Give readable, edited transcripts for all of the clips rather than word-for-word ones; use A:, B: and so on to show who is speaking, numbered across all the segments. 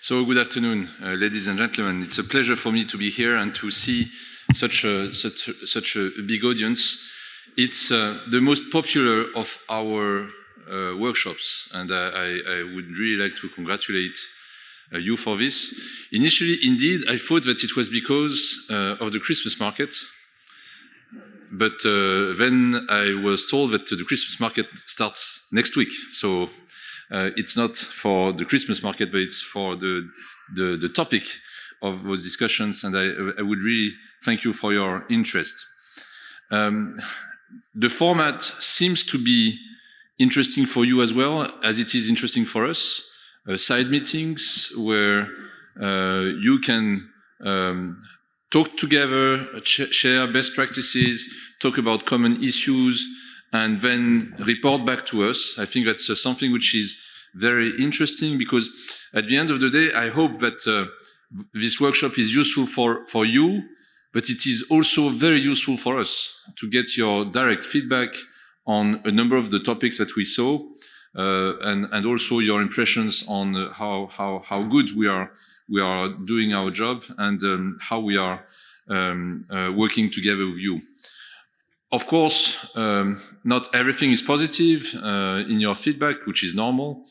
A: So good afternoon, ladies and gentlemen. It's a pleasure for me to be here and to see such a big audience. It's the most popular of our workshops, and I would really like to congratulate you for this. Initially, indeed, I thought that it was because of the Christmas market, but then I was told that the Christmas market starts next week. So it's not for the Christmas market, but it's for the topic of those discussions, and I would really thank you for your interest. The format seems to be interesting for you as well, as it is interesting for us. Side meetings where you can talk together, share best practices, talk about common issues, and then report back to us. I think that's something which is very interesting, because at the end of the day, I hope that this workshop is useful for you, but it is also very useful for us to get your direct feedback on a number of the topics that we saw, and also your impressions on how good we are doing our job, and how we are working together with you. Of course, not everything is positive in your feedback, which is normal.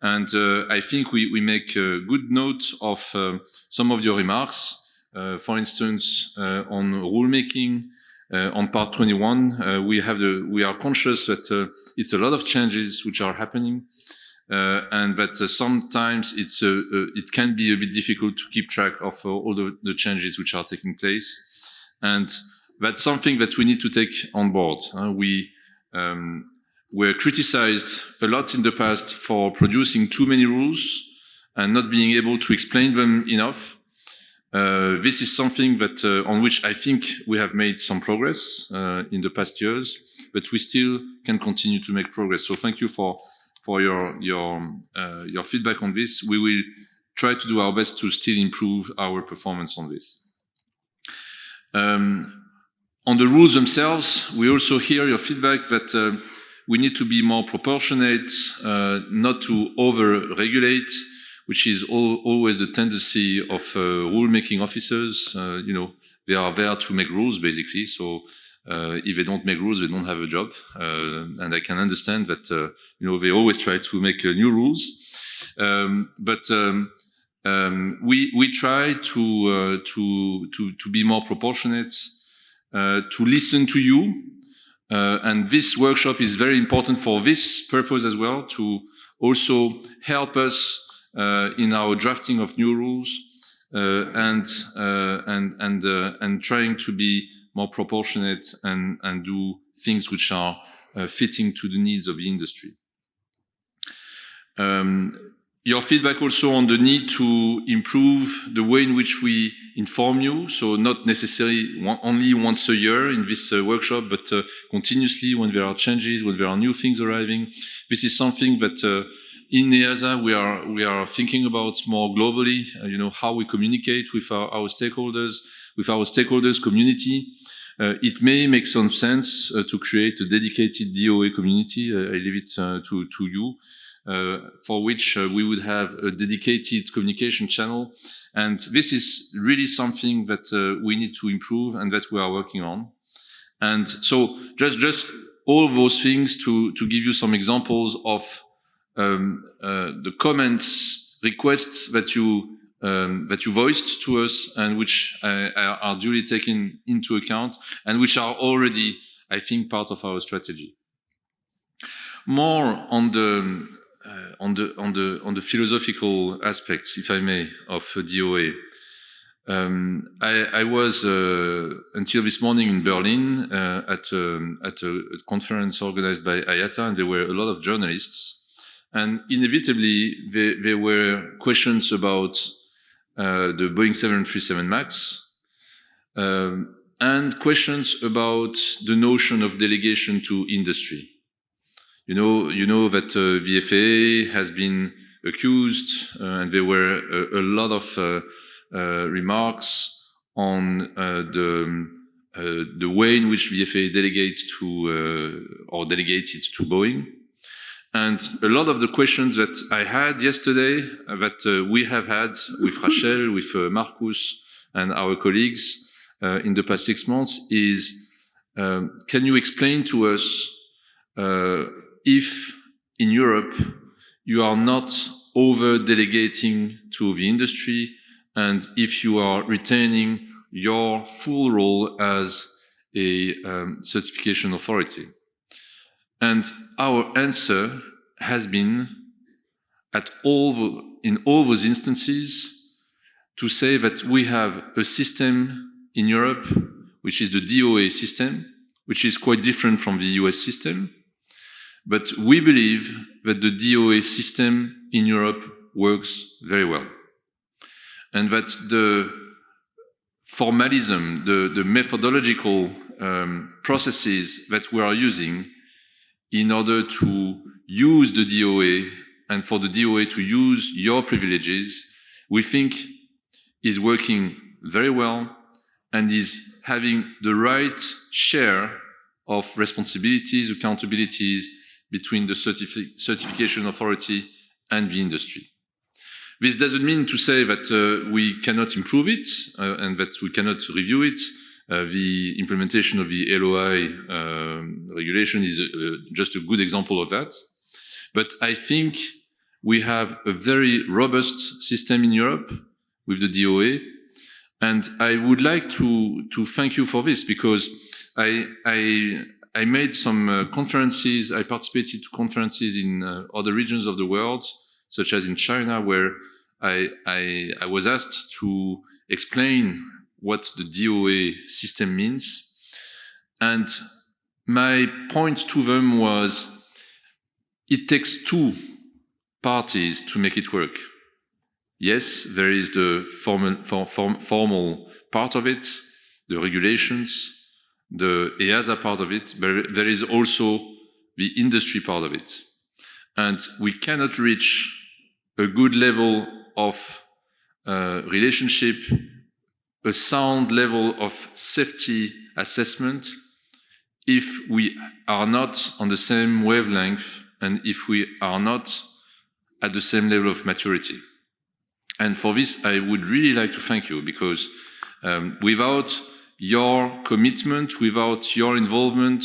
A: And I think we make a good note of some of your remarks. For instance, on rulemaking, on part 21, we are conscious that it's a lot of changes which are happening, and that sometimes it can be a bit difficult to keep track of all the changes which are taking place. And that's something that we need to take on board. We were criticized a lot in the past for producing too many rules and not being able to explain them enough. This is something that on which I think we have made some progress in the past years, but we still can continue to make progress. So thank you for your feedback on this. We will try to do our best to still improve our performance on this. On the rules themselves, we also hear your feedback that we need to be more proportionate, not to over-regulate, which is always the tendency of rule-making officers. They are there to make rules, basically. So if they don't make rules, they don't have a job. And I can understand that they always try to make new rules. But we try to be more proportionate, to listen to you. And this workshop is very important for this purpose as well, to also help us in our drafting of new rules, and trying to be more proportionate and do things which are fitting to the needs of the industry. Your feedback also on the need to improve the way in which we inform you. So not necessarily only once a year in this workshop, but continuously when there are changes, when there are new things arriving. This is something that in EASA we are thinking about more globally. How we communicate with our stakeholders, with our stakeholders community. It may make some sense to create a dedicated DOA community. I leave it to you. For which we would have a dedicated communication channel. And this is really something that we need to improve and that we are working on. And so just all those things to give you some examples of the comments, requests that you voiced to us, and which are duly taken into account, and which are already, I think, part of our strategy. More on the philosophical aspects, if I may, of DOA. I was until this morning in Berlin at a conference organized by IATA, and there were a lot of journalists. And inevitably, there were questions about the Boeing 737 MAX, and questions about the notion of delegation to industry. You know that the FAA has been accused, and there were a lot of remarks on the way in which the FAA delegates to or delegated to Boeing. And a lot of the questions that I had yesterday, that we have had with Rachel, with Marcus, and our colleagues in the past 6 months is, can you explain to us if in Europe you are not over-delegating to the industry, and if you are retaining your full role as a certification authority? And our answer has been, in all those instances, to say that we have a system in Europe, which is the DOA system, which is quite different from the US system. But we believe that the DOA system in Europe works very well. And that the formalism, the methodological processes that we are using in order to use the DOA and for the DOA to use your privileges, we think is working very well and is having the right share of responsibilities, accountabilities between the certification authority and the industry. This doesn't mean to say that we cannot improve it and that we cannot review it. The implementation of the LOI regulation is just a good example of that. But I think we have a very robust system in Europe with the DOA. And I would like to thank you for this, because I made some conferences, I participated to conferences in other regions of the world, such as in China, where I was asked to explain what the DOA system means. And my point to them was, it takes two parties to make it work. Yes, there is the formal part of it, the regulations, the EASA part of it, but there is also the industry part of it. And we cannot reach a good level of relationship, a sound level of safety assessment, if we are not on the same wavelength and if we are not at the same level of maturity. And for this, I would really like to thank you, because without your commitment, without your involvement,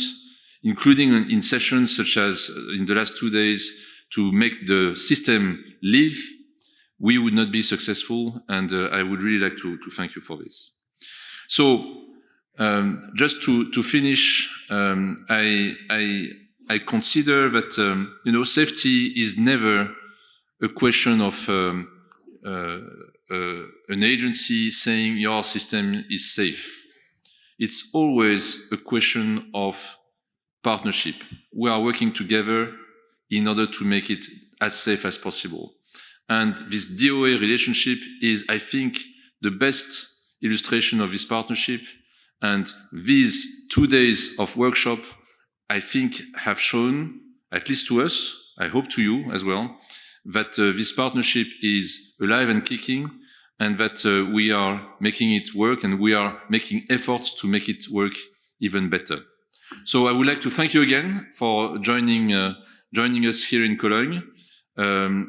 A: including in sessions such as in the last 2 days, to make the system live, we would not be successful. And I would really like to thank you for this. So just to finish, I consider that safety is never a question of an agency saying your system is safe. It's always a question of partnership. We are working together in order to make it as safe as possible. And this DOA relationship is, I think, the best illustration of this partnership. And these 2 days of workshop, I think, have shown, at least to us, I hope to you as well, that this partnership is alive and kicking, and that we are making it work, and we are making efforts to make it work even better. So I would like to thank you again for joining us here in Cologne.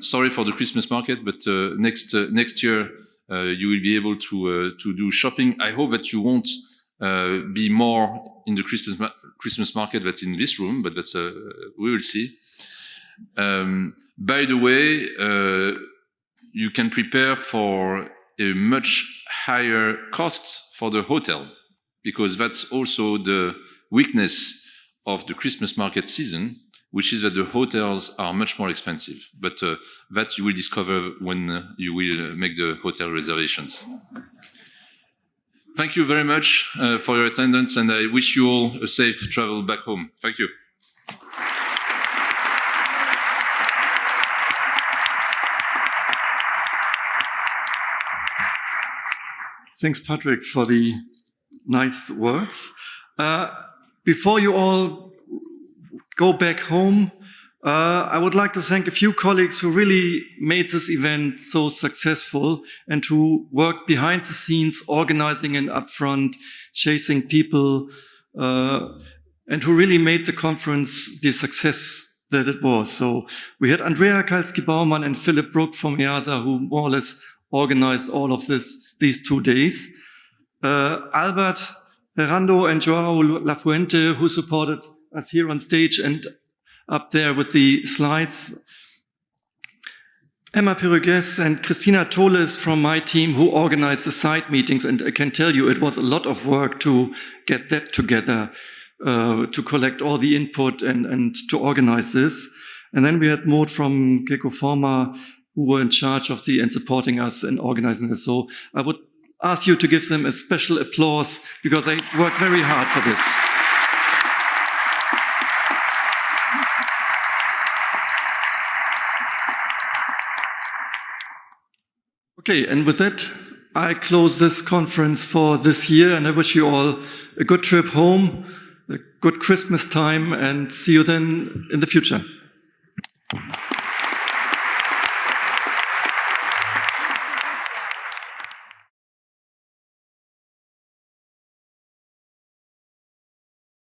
A: Sorry for the Christmas market, but next year you will be able to do shopping. I hope that you won't be more in the Christmas market than in this room, but that's we will see. By the way, you can prepare for a much higher cost for the hotel, because that's also the weakness of the Christmas market season, which is that the hotels are much more expensive. But that you will discover when you will make the hotel reservations. Thank you very much for your attendance, and I wish you all a safe travel back home. Thank you.
B: Thanks, Patrick, for the nice words. Before you all go back home, I would like to thank a few colleagues who really made this event so successful and who worked behind the scenes, organizing and upfront, chasing people, and who really made the conference the success that it was. So we had Andrea Kalski-Baumann and Philip Brook from EASA, who more or less organized all of these 2 days. Albert Herrando and Joao Lafuente, who supported us here on stage and up there with the slides. Emma Perugues and Christina Toles from my team, who organized the side meetings. And I can tell you, it was a lot of work to get that together, to collect all the input and to organize this. And then we had Maud from Gecko Pharma, who were in charge of and supporting us in organizing this. So I would ask you to give them a special applause, because they worked very hard for this. Okay, and with that, I close this conference for this year, and I wish you all a good trip home, a good Christmas time, and see you then in the future.